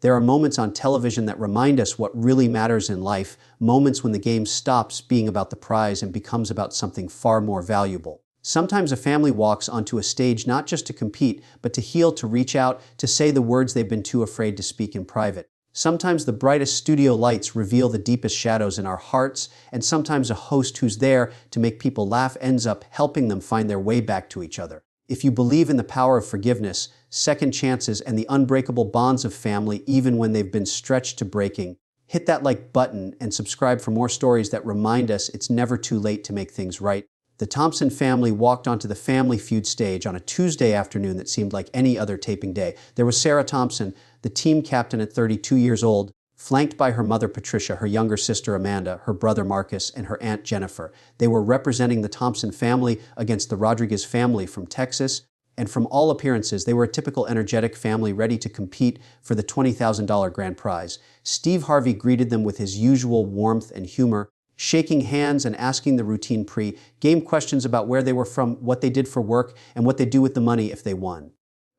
There are moments on television that remind us what really matters in life, moments when the game stops being about the prize and becomes about something far more valuable. Sometimes a family walks onto a stage not just to compete, but to heal, to reach out, to say the words they've been too afraid to speak in private. Sometimes the brightest studio lights reveal the deepest shadows in our hearts, and sometimes a host who's there to make people laugh ends up helping them find their way back to each other. If you believe in the power of forgiveness, second chances, and the unbreakable bonds of family even when they've been stretched to breaking, hit that like button and subscribe for more stories that remind us it's never too late to make things right. The Thompson family walked onto the Family Feud stage on a Tuesday afternoon that seemed like any other taping day. There was Sarah Thompson, the team captain at 32 years old, flanked by her mother Patricia, her younger sister Amanda, her brother Marcus, and her aunt Jennifer. They were representing the Thompson family against the Rodriguez family from Texas, and from all appearances, they were a typical energetic family ready to compete for the $20,000 grand prize. Steve Harvey greeted them with his usual warmth and humor, shaking hands and asking the routine pre-game questions about where they were from, what they did for work, and what they'd do with the money if they won.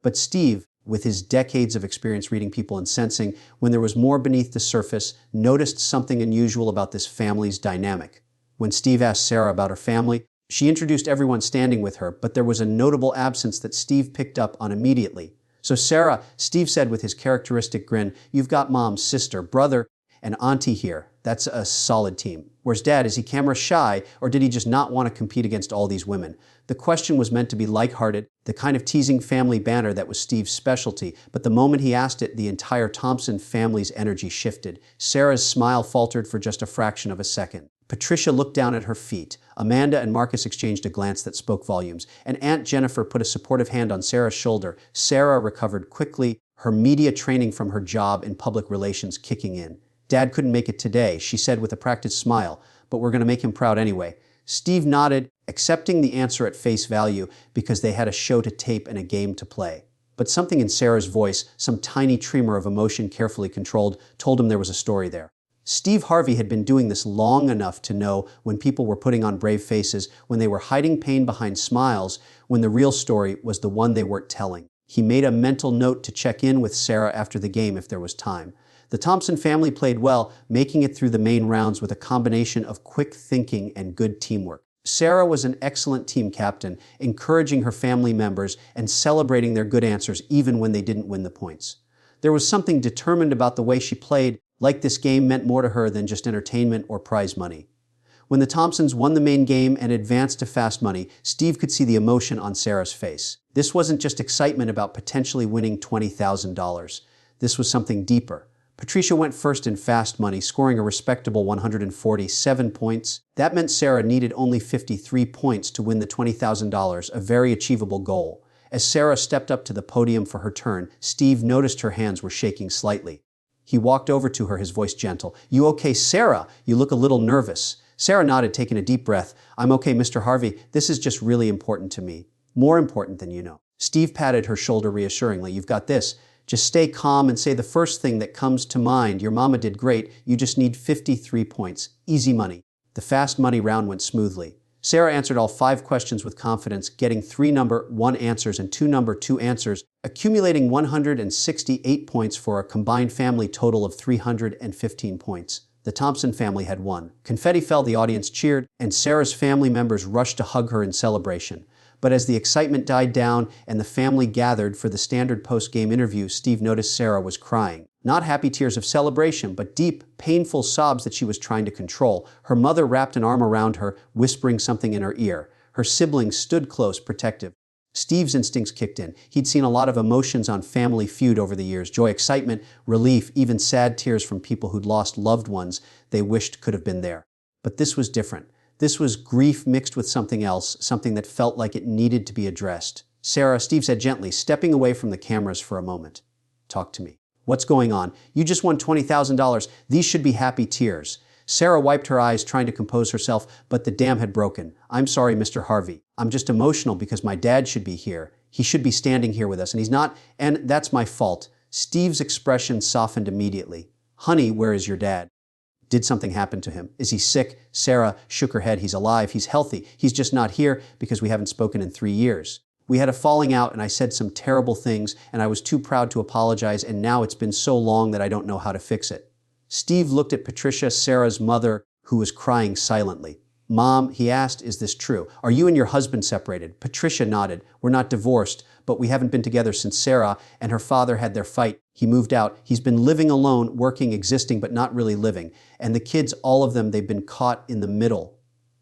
But Steve, with his decades of experience reading people and sensing when there was more beneath the surface, noticed something unusual about this family's dynamic. When Steve asked Sarah about her family, she introduced everyone standing with her, but there was a notable absence that Steve picked up on immediately. "So Sarah," Steve said with his characteristic grin, "you've got mom, sister, brother, and auntie here. That's a solid team. Where's Dad? Is he camera shy, or did he just not want to compete against all these women?" The question was meant to be lighthearted, the kind of teasing family banter that was Steve's specialty, but the moment he asked it, the entire Thompson family's energy shifted. Sarah's smile faltered for just a fraction of a second. Patricia looked down at her feet. Amanda and Marcus exchanged a glance that spoke volumes, and Aunt Jennifer put a supportive hand on Sarah's shoulder. Sarah recovered quickly, her media training from her job in public relations kicking in. "Dad couldn't make it today," she said with a practiced smile, "but we're going to make him proud anyway." Steve nodded, accepting the answer at face value because they had a show to tape and a game to play. But something in Sarah's voice, some tiny tremor of emotion carefully controlled, told him there was a story there. Steve Harvey had been doing this long enough to know when people were putting on brave faces, when they were hiding pain behind smiles, when the real story was the one they weren't telling. He made a mental note to check in with Sarah after the game if there was time. The Thompson family played well, making it through the main rounds with a combination of quick thinking and good teamwork. Sarah was an excellent team captain, encouraging her family members and celebrating their good answers even when they didn't win the points. There was something determined about the way she played, like this game meant more to her than just entertainment or prize money. When the Thompsons won the main game and advanced to fast money, Steve could see the emotion on Sarah's face. This wasn't just excitement about potentially winning $20,000. This was something deeper. Patricia went first in fast money, scoring a respectable 147 points. That meant Sarah needed only 53 points to win the $20,000, a very achievable goal. As Sarah stepped up to the podium for her turn, Steve noticed her hands were shaking slightly. He walked over to her, his voice gentle. "You okay, Sarah? You look a little nervous." Sarah nodded, taking a deep breath. "I'm okay, Mr. Harvey. This is just really important to me. More important than you know." Steve patted her shoulder reassuringly. "You've got this. Just stay calm and say the first thing that comes to mind. Your mama did great. You just need 53 points. Easy money." The fast money round went smoothly. Sarah answered all 5 questions with confidence, getting 3 number 1 answers and 2 number 2 answers, accumulating 168 points for a combined family total of 315 points. The Thompson family had won. Confetti fell, the audience cheered, and Sarah's family members rushed to hug her in celebration. But as the excitement died down and the family gathered for the standard post-game interview, Steve noticed Sarah was crying. Not happy tears of celebration, but deep, painful sobs that she was trying to control. Her mother wrapped an arm around her, whispering something in her ear. Her siblings stood close, protective. Steve's instincts kicked in. He'd seen a lot of emotions on Family Feud over the years: joy, excitement, relief, even sad tears from people who'd lost loved ones they wished could have been there. But this was different. This was grief mixed with something else, something that felt like it needed to be addressed. "Sarah," Steve said gently, stepping away from the cameras for a moment. "Talk to me. What's going on? You just won $20,000. These should be happy tears." Sarah wiped her eyes, trying to compose herself, but the dam had broken. "I'm sorry, Mr. Harvey. I'm just emotional because my dad should be here. He should be standing here with us, and he's not, and that's my fault." Steve's expression softened immediately. "Honey, where is your dad? Did something happen to him? Is he sick?" Sarah shook her head. "He's alive. He's healthy. He's just not here because we haven't spoken in 3 years." We had a falling out and I said some terrible things and I was too proud to apologize and now it's been so long that I don't know how to fix it. Steve looked at Patricia, Sarah's mother, who was crying silently. Mom, he asked, is this true? Are you and your husband separated? Patricia nodded. We're not divorced, but we haven't been together since Sarah and her father had their fight. He moved out. He's been living alone, working, existing, but not really living. And the kids, all of them, they've been caught in the middle.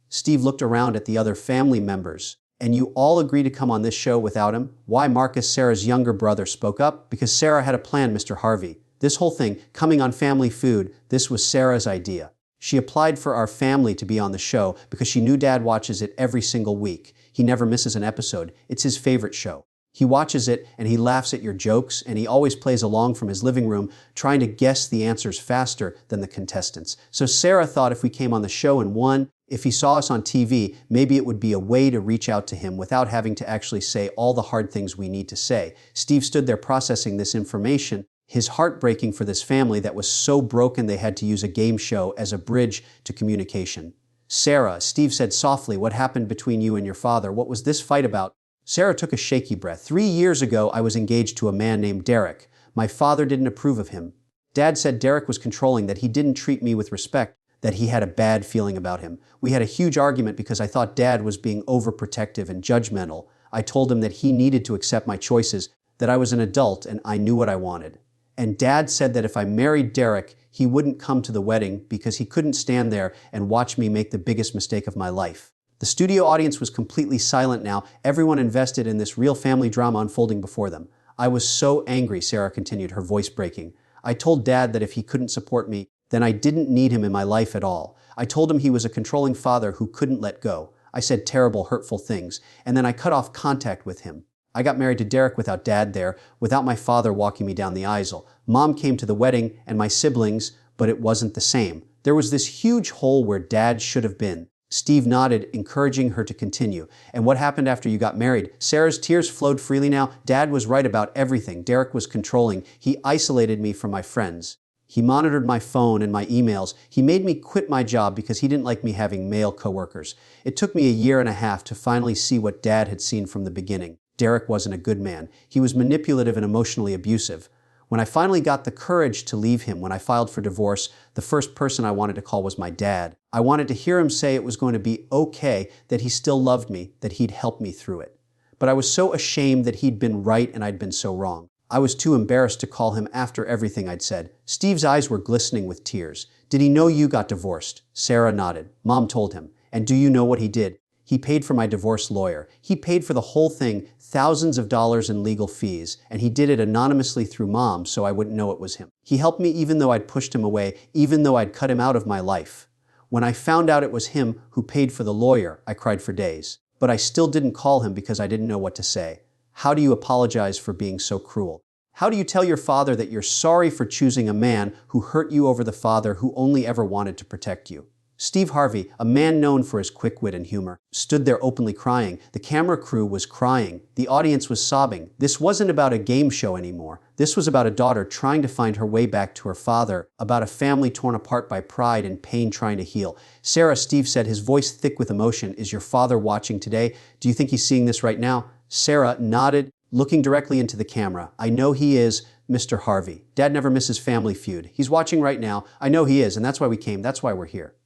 Steve looked around at the other family members. And you all agree to come on this show without him? Why? Marcus, Sarah's younger brother, spoke up. Because Sarah had a plan, Mr. Harvey. This whole thing, coming on Family Feud, this was Sarah's idea. She applied for our family to be on the show because she knew Dad watches it every single week. He never misses an episode. It's his favorite show. He watches it and he laughs at your jokes and he always plays along from his living room trying to guess the answers faster than the contestants. So Sarah thought if we came on the show and won, if he saw us on TV, maybe it would be a way to reach out to him without having to actually say all the hard things we need to say. Steve stood there processing this information, his heart breaking for this family that was so broken they had to use a game show as a bridge to communication. Sarah, Steve said softly, what happened between you and your father? What was this fight about? Sarah took a shaky breath. 3 years ago, I was engaged to a man named Derek. My father didn't approve of him. Dad said Derek was controlling, that he didn't treat me with respect, that he had a bad feeling about him. We had a huge argument because I thought Dad was being overprotective and judgmental. I told him that he needed to accept my choices, that I was an adult and I knew what I wanted. And Dad said that if I married Derek, he wouldn't come to the wedding because he couldn't stand there and watch me make the biggest mistake of my life. The studio audience was completely silent now, everyone invested in this real family drama unfolding before them. I was so angry, Sarah continued, her voice breaking. I told Dad that if he couldn't support me, then I didn't need him in my life at all. I told him he was a controlling father who couldn't let go. I said terrible, hurtful things, and then I cut off contact with him. I got married to Derek without Dad there, without my father walking me down the aisle. Mom came to the wedding and my siblings, but it wasn't the same. There was this huge hole where Dad should have been. Steve nodded, encouraging her to continue. And what happened after you got married? Sarah's tears flowed freely now. Dad was right about everything. Derek was controlling. He isolated me from my friends. He monitored my phone and my emails. He made me quit my job because he didn't like me having male coworkers. It took me a year and a half to finally see what Dad had seen from the beginning. Derek wasn't a good man. He was manipulative and emotionally abusive. When I finally got the courage to leave him, when I filed for divorce, the first person I wanted to call was my dad. I wanted to hear him say it was going to be okay, that he still loved me, that he'd help me through it. But I was so ashamed that he'd been right and I'd been so wrong. I was too embarrassed to call him after everything I'd said. Steve's eyes were glistening with tears. Did he know you got divorced? Sarah nodded. Mom told him. And do you know what he did? He paid for my divorce lawyer. He paid for the whole thing, thousands of dollars in legal fees, and he did it anonymously through Mom so I wouldn't know it was him. He helped me even though I'd pushed him away, even though I'd cut him out of my life. When I found out it was him who paid for the lawyer, I cried for days. But I still didn't call him because I didn't know what to say. How do you apologize for being so cruel? How do you tell your father that you're sorry for choosing a man who hurt you over the father who only ever wanted to protect you? Steve Harvey, a man known for his quick wit and humor, stood there openly crying. The camera crew was crying. The audience was sobbing. This wasn't about a game show anymore. This was about a daughter trying to find her way back to her father, about a family torn apart by pride and pain trying to heal. Sarah, Steve said, his voice thick with emotion, is your father watching today? Do you think he's seeing this right now? Sarah nodded, looking directly into the camera. I know he is, Mr. Harvey. Dad never misses Family Feud. He's watching right now. I know he is, and that's why we came. That's why we're here.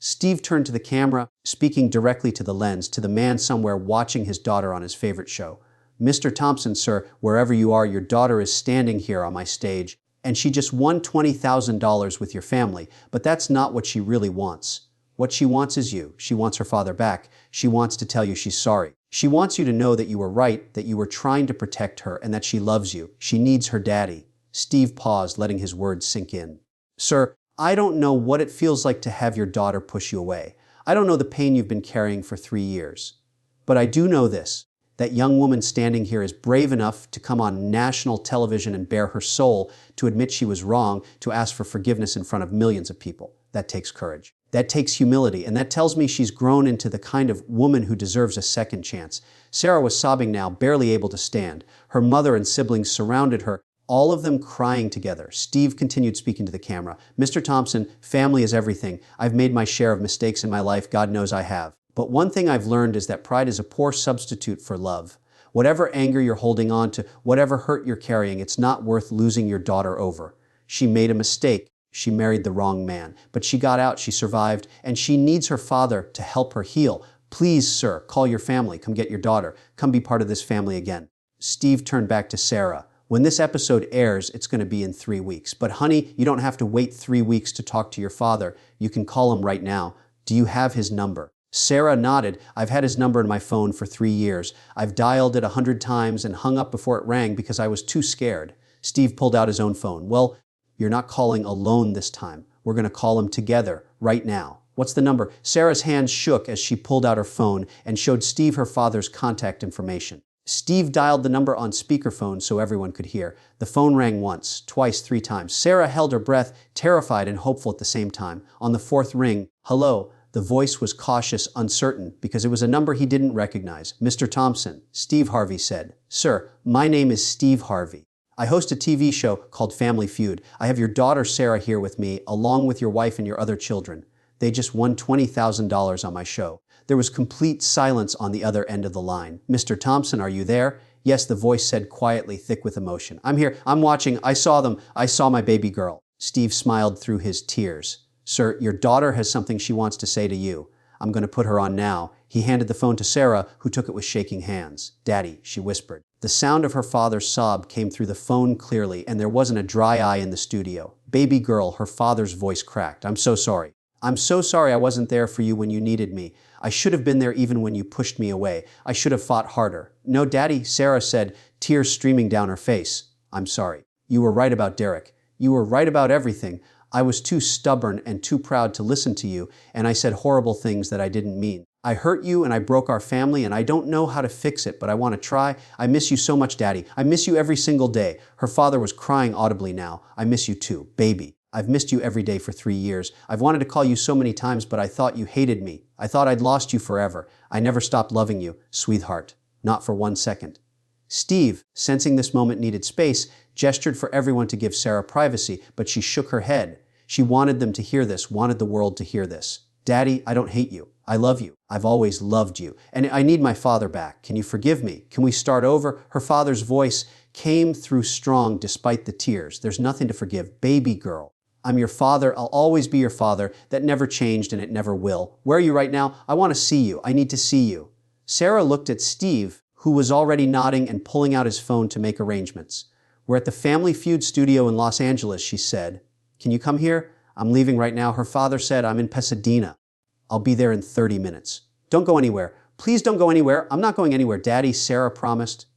Steve turned to the camera, speaking directly to the lens, to the man somewhere watching his daughter on his favorite show. Mr. Thompson, sir, wherever you are, your daughter is standing here on my stage, and she just won $20,000 with your family, but that's not what she really wants. What she wants is you. She wants her father back. She wants to tell you she's sorry. She wants you to know that you were right, that you were trying to protect her, and that she loves you. She needs her daddy. Steve paused, letting his words sink in. Sir, I don't know what it feels like to have your daughter push you away. I don't know the pain you've been carrying for 3 years. But I do know this. That young woman standing here is brave enough to come on national television and bare her soul, to admit she was wrong, to ask for forgiveness in front of millions of people. That takes courage. That takes humility, and that tells me she's grown into the kind of woman who deserves a second chance. Sarah was sobbing now, barely able to stand. Her mother and siblings surrounded her, all of them crying together. Steve continued speaking to the camera. Mr. Thompson, family is everything. I've made my share of mistakes in my life, God knows I have. But one thing I've learned is that pride is a poor substitute for love. Whatever anger you're holding on to, whatever hurt you're carrying, it's not worth losing your daughter over. She made a mistake. She married the wrong man. But she got out, she survived, and she needs her father to help her heal. Please, sir, call your family. Come get your daughter. Come be part of this family again. Steve turned back to Sarah. When this episode airs, it's going to be in 3 weeks. But honey, you don't have to wait 3 weeks to talk to your father. You can call him right now. Do you have his number? Sarah nodded. I've had his number in my phone for 3 years. I've dialed it 100 times and hung up before it rang because I was too scared. Steve pulled out his own phone. Well, you're not calling alone this time. We're going to call him together right now. What's the number? Sarah's hands shook as she pulled out her phone and showed Steve her father's contact information. Steve dialed the number on speakerphone so everyone could hear. The phone rang once, twice, 3 times. Sarah held her breath, terrified and hopeful at the same time. On the 4th ring, hello. The voice was cautious, uncertain, because it was a number he didn't recognize. Mr. Thompson, Steve Harvey said. Sir, my name is Steve Harvey. I host a TV show called Family Feud. I have your daughter Sarah here with me, along with your wife and your other children. They just won $20,000 on my show. There was complete silence on the other end of the line. Mr. Thompson, are you there? Yes, the voice said quietly, thick with emotion. I'm here. I'm watching. I saw them. I saw my baby girl. Steve smiled through his tears. Sir, your daughter has something she wants to say to you. I'm going to put her on now. He handed the phone to Sarah, who took it with shaking hands. Daddy, she whispered. The sound of her father's sob came through the phone clearly, and there wasn't a dry eye in the studio. Baby girl, her father's voice cracked. I'm so sorry. I'm so sorry I wasn't there for you when you needed me. I should have been there even when you pushed me away. I should have fought harder. No, Daddy, Sarah said, tears streaming down her face. I'm sorry. You were right about Derek. You were right about everything. I was too stubborn and too proud to listen to you, and I said horrible things that I didn't mean. I hurt you and I broke our family, and I don't know how to fix it, but I want to try. I miss you so much, Daddy. I miss you every single day. Her father was crying audibly now. I miss you too, baby. I've missed you every day for 3 years. I've wanted to call you so many times, but I thought you hated me. I thought I'd lost you forever. I never stopped loving you, sweetheart. Not for 1 second. Steve, sensing this moment needed space, gestured for everyone to give Sarah privacy, but she shook her head. She wanted them to hear this, wanted the world to hear this. Daddy, I don't hate you. I love you. I've always loved you. And I need my father back. Can you forgive me? Can we start over? Her father's voice came through strong despite the tears. There's nothing to forgive. Baby girl. I'm your father. I'll always be your father. That never changed and it never will. Where are you right now? I want to see you. I need to see you. Sarah looked at Steve, who was already nodding and pulling out his phone to make arrangements. We're at the Family Feud studio in Los Angeles, she said. Can you come here? I'm leaving right now. Her father said I'm in Pasadena. I'll be there in 30 minutes. Don't go anywhere. Please don't go anywhere. I'm not going anywhere, Daddy, Sarah promised.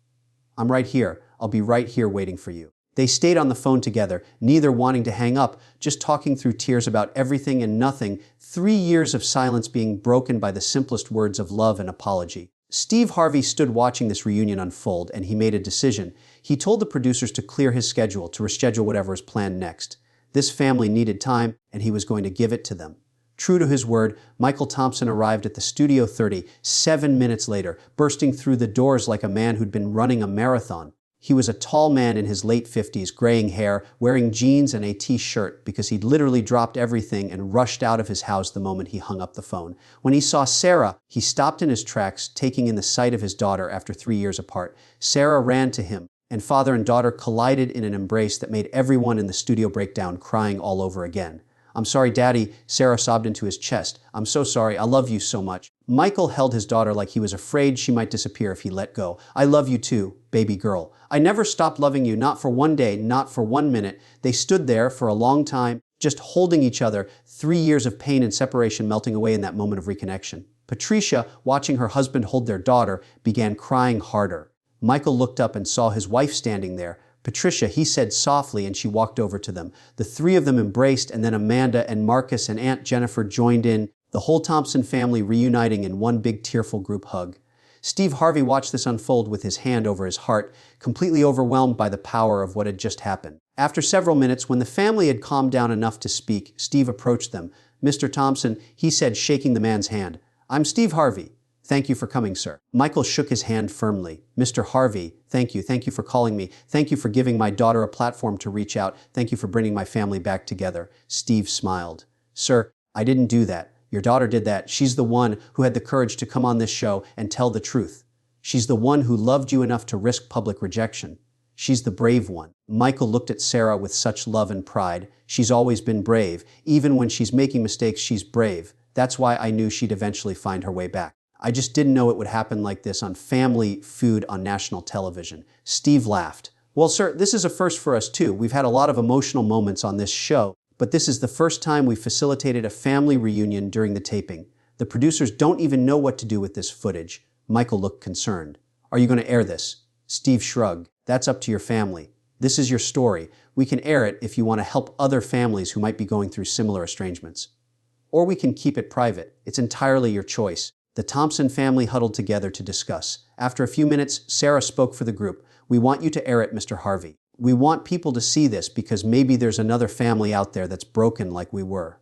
I'm right here. I'll be right here waiting for you. They stayed on the phone together, neither wanting to hang up, just talking through tears about everything and nothing, 3 years of silence being broken by the simplest words of love and apology. Steve Harvey stood watching this reunion unfold, and he made a decision. He told the producers to clear his schedule, to reschedule whatever was planned next. This family needed time, and he was going to give it to them. True to his word, Michael Thompson arrived at the Studio 30 7 minutes later, bursting through the doors like a man who'd been running a marathon. He was a tall man in his late 50s, graying hair, wearing jeans and a t-shirt because he'd literally dropped everything and rushed out of his house the moment he hung up the phone. When he saw Sarah, he stopped in his tracks, taking in the sight of his daughter after 3 years apart. Sarah ran to him, and father and daughter collided in an embrace that made everyone in the studio break down, crying all over again. I'm sorry, Daddy, Sarah sobbed into his chest. I'm so sorry. I love you so much. Michael held his daughter like he was afraid she might disappear if he let go. I love you too, baby girl. I never stopped loving you, not for 1 day, not for 1 minute. They stood there for a long time, just holding each other, 3 years of pain and separation melting away in that moment of reconnection. Patricia, watching her husband hold their daughter, began crying harder. Michael looked up and saw his wife standing there. Patricia, he said softly, and she walked over to them. The 3 of them embraced, and then Amanda and Marcus and Aunt Jennifer joined in, the whole Thompson family reuniting in one big tearful group hug. Steve Harvey watched this unfold with his hand over his heart, completely overwhelmed by the power of what had just happened. After several minutes, when the family had calmed down enough to speak, Steve approached them. Mr. Thompson, he said, shaking the man's hand. I'm Steve Harvey. Thank you for coming, sir. Michael shook his hand firmly. Mr. Harvey, thank you. Thank you for calling me. Thank you for giving my daughter a platform to reach out. Thank you for bringing my family back together. Steve smiled. Sir, I didn't do that. Your daughter did that. She's the one who had the courage to come on this show and tell the truth. She's the one who loved you enough to risk public rejection. She's the brave one. Michael looked at Sarah with such love and pride. She's always been brave. Even when she's making mistakes, she's brave. That's why I knew she'd eventually find her way back. I just didn't know it would happen like this on Family Feud on national television. Steve laughed. Well, sir, this is a first for us too. We've had a lot of emotional moments on this show, but this is the first time we facilitated a family reunion during the taping. The producers don't even know what to do with this footage. Michael looked concerned. Are you going to air this? Steve shrugged. That's up to your family. This is your story. We can air it if you want to help other families who might be going through similar estrangements. Or we can keep it private. It's entirely your choice. The Thompson family huddled together to discuss. After a few minutes, Sarah spoke for the group. We want you to air it, Mr. Harvey. We want people to see this because maybe there's another family out there that's broken like we were.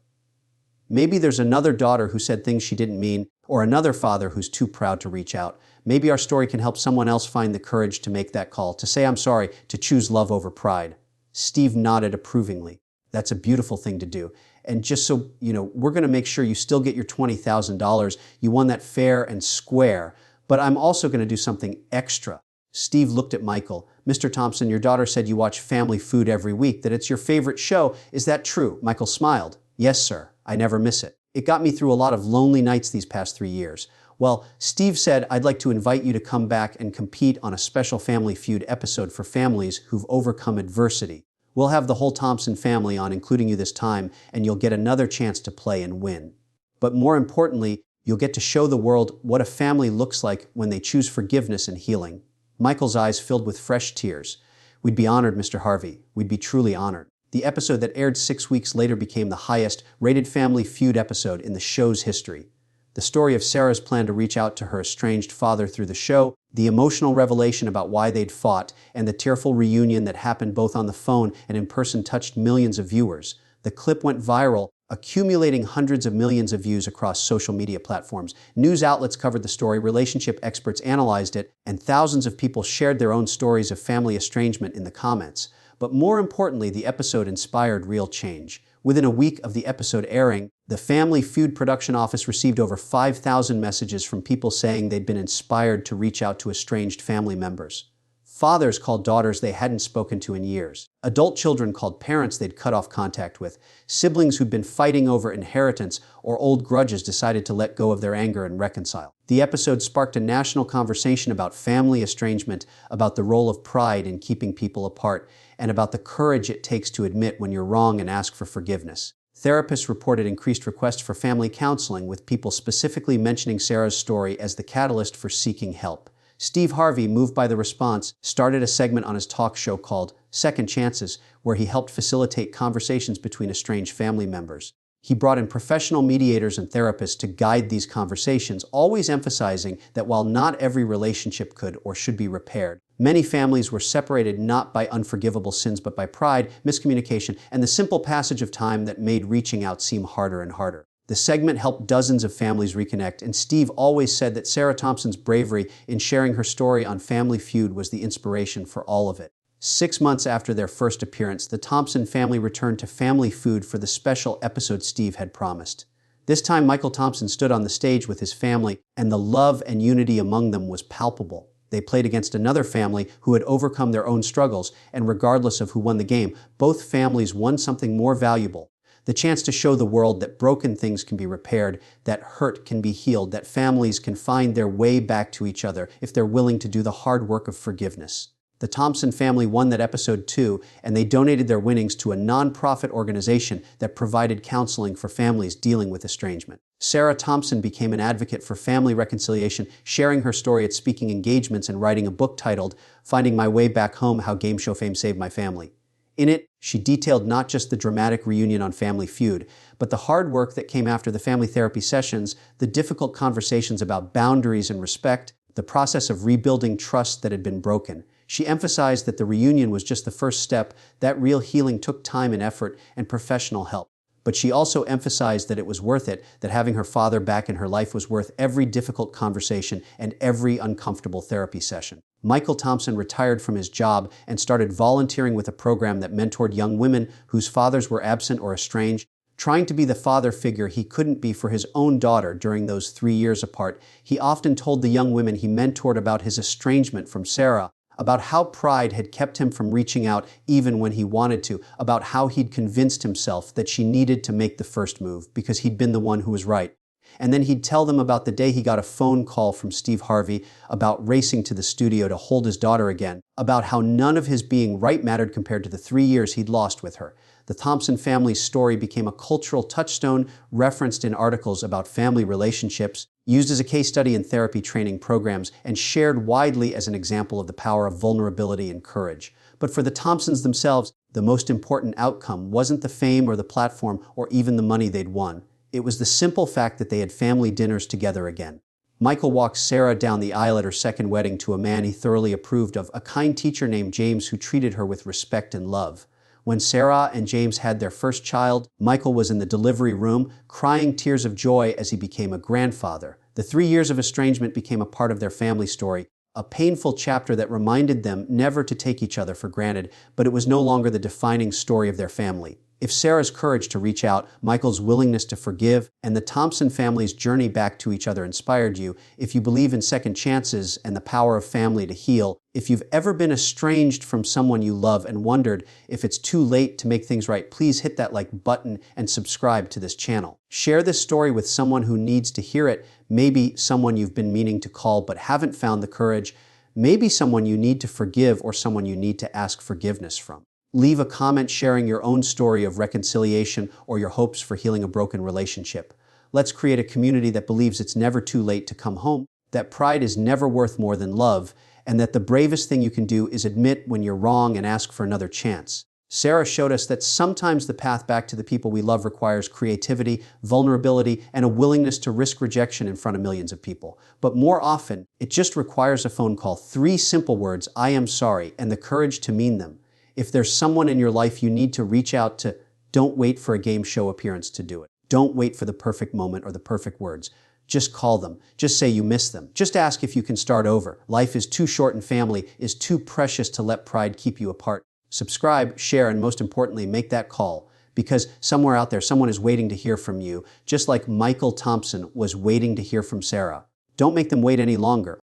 Maybe there's another daughter who said things she didn't mean, or another father who's too proud to reach out. Maybe our story can help someone else find the courage to make that call, to say I'm sorry, to choose love over pride. Steve nodded approvingly. That's a beautiful thing to do. And just so you know, we're going to make sure you still get your $20,000. You won that fair and square. But I'm also going to do something extra. Steve looked at Michael. Mr. Thompson, your daughter said you watch Family Feud every week, that it's your favorite show. Is that true? Michael smiled. Yes, sir. I never miss it. It got me through a lot of lonely nights these past 3 years. Well, Steve said I'd like to invite you to come back and compete on a special Family Feud episode for families who've overcome adversity. We'll have the whole Thompson family on, including you this time, and you'll get another chance to play and win. But more importantly, you'll get to show the world what a family looks like when they choose forgiveness and healing. Michael's eyes filled with fresh tears. We'd be honored, Mr. Harvey. We'd be truly honored. The episode that aired 6 weeks later became the highest-rated Family Feud episode in the show's history. The story of Sarah's plan to reach out to her estranged father through the show, the emotional revelation about why they'd fought, and the tearful reunion that happened both on the phone and in person touched millions of viewers. The clip went viral, accumulating hundreds of millions of views across social media platforms. News outlets covered the story, relationship experts analyzed it, and thousands of people shared their own stories of family estrangement in the comments. But more importantly, the episode inspired real change. Within a week of the episode airing, the Family Feud production office received over 5,000 messages from people saying they'd been inspired to reach out to estranged family members. Fathers called daughters they hadn't spoken to in years. Adult children called parents they'd cut off contact with. Siblings who'd been fighting over inheritance or old grudges decided to let go of their anger and reconcile. The episode sparked a national conversation about family estrangement, about the role of pride in keeping people apart, and about the courage it takes to admit when you're wrong and ask for forgiveness. Therapists reported increased requests for family counseling, with people specifically mentioning Sarah's story as the catalyst for seeking help. Steve Harvey, moved by the response, started a segment on his talk show called Second Chances, where he helped facilitate conversations between estranged family members. He brought in professional mediators and therapists to guide these conversations, always emphasizing that while not every relationship could or should be repaired, many families were separated not by unforgivable sins but by pride, miscommunication, and the simple passage of time that made reaching out seem harder and harder. The segment helped dozens of families reconnect, and Steve always said that Sarah Thompson's bravery in sharing her story on Family Feud was the inspiration for all of it. 6 months after their first appearance, the Thompson family returned to Family Feud for the special episode Steve had promised. This time, Michael Thompson stood on the stage with his family, and the love and unity among them was palpable. They played against another family who had overcome their own struggles, and regardless of who won the game, both families won something more valuable: the chance to show the world that broken things can be repaired, that hurt can be healed, that families can find their way back to each other if they're willing to do the hard work of forgiveness. The Thompson family won that episode too, and they donated their winnings to a non-profit organization that provided counseling for families dealing with estrangement. Sarah Thompson became an advocate for family reconciliation, sharing her story at speaking engagements and writing a book titled Finding My Way Back Home: How Game Show Fame Saved My Family. In it, she detailed not just the dramatic reunion on Family Feud, but the hard work that came after the family therapy sessions, the difficult conversations about boundaries and respect, the process of rebuilding trust that had been broken. She emphasized that the reunion was just the first step, that real healing took time and effort and professional help. But she also emphasized that it was worth it, that having her father back in her life was worth every difficult conversation and every uncomfortable therapy session. Michael Thompson retired from his job and started volunteering with a program that mentored young women whose fathers were absent or estranged, Trying to be the father figure he couldn't be for his own daughter during those 3 years apart, he often told the young women he mentored about his estrangement from Sarah, about how pride had kept him from reaching out even when he wanted to, about how he'd convinced himself that she needed to make the first move because he'd been the one who was right. And then he'd tell them about the day he got a phone call from Steve Harvey about racing to the studio to hold his daughter again, about how none of his being right mattered compared to the 3 years he'd lost with her. The Thompson family's story became a cultural touchstone referenced in articles about family relationships, used as a case study in therapy training programs, and shared widely as an example of the power of vulnerability and courage. But for the Thompsons themselves, the most important outcome wasn't the fame or the platform or even the money they'd won. It was the simple fact that they had family dinners together again. Michael walked Sarah down the aisle at her second wedding to a man he thoroughly approved of, a kind teacher named James who treated her with respect and love. When Sarah and James had their first child, Michael was in the delivery room, crying tears of joy as he became a grandfather. The 3 years of estrangement became a part of their family story, a painful chapter that reminded them never to take each other for granted, but it was no longer the defining story of their family. If Sarah's courage to reach out, Michael's willingness to forgive, and the Thompson family's journey back to each other inspired you, if you believe in second chances and the power of family to heal, if you've ever been estranged from someone you love and wondered if it's too late to make things right, please hit that like button and subscribe to this channel. Share this story with someone who needs to hear it, maybe someone you've been meaning to call but haven't found the courage, maybe someone you need to forgive or someone you need to ask forgiveness from. Leave a comment sharing your own story of reconciliation or your hopes for healing a broken relationship. Let's create a community that believes it's never too late to come home, that pride is never worth more than love, and that the bravest thing you can do is admit when you're wrong and ask for another chance. Sarah showed us that sometimes the path back to the people we love requires creativity, vulnerability, and a willingness to risk rejection in front of millions of people. But more often, it just requires a phone call, 3 simple words, "I am sorry," and the courage to mean them. If there's someone in your life you need to reach out to, don't wait for a game show appearance to do it. Don't wait for the perfect moment or the perfect words. Just call them. Just say you miss them. Just ask if you can start over. Life is too short and family is too precious to let pride keep you apart. Subscribe, share, and most importantly, make that call. Because somewhere out there, someone is waiting to hear from you, just like Michael Thompson was waiting to hear from Sarah. Don't make them wait any longer.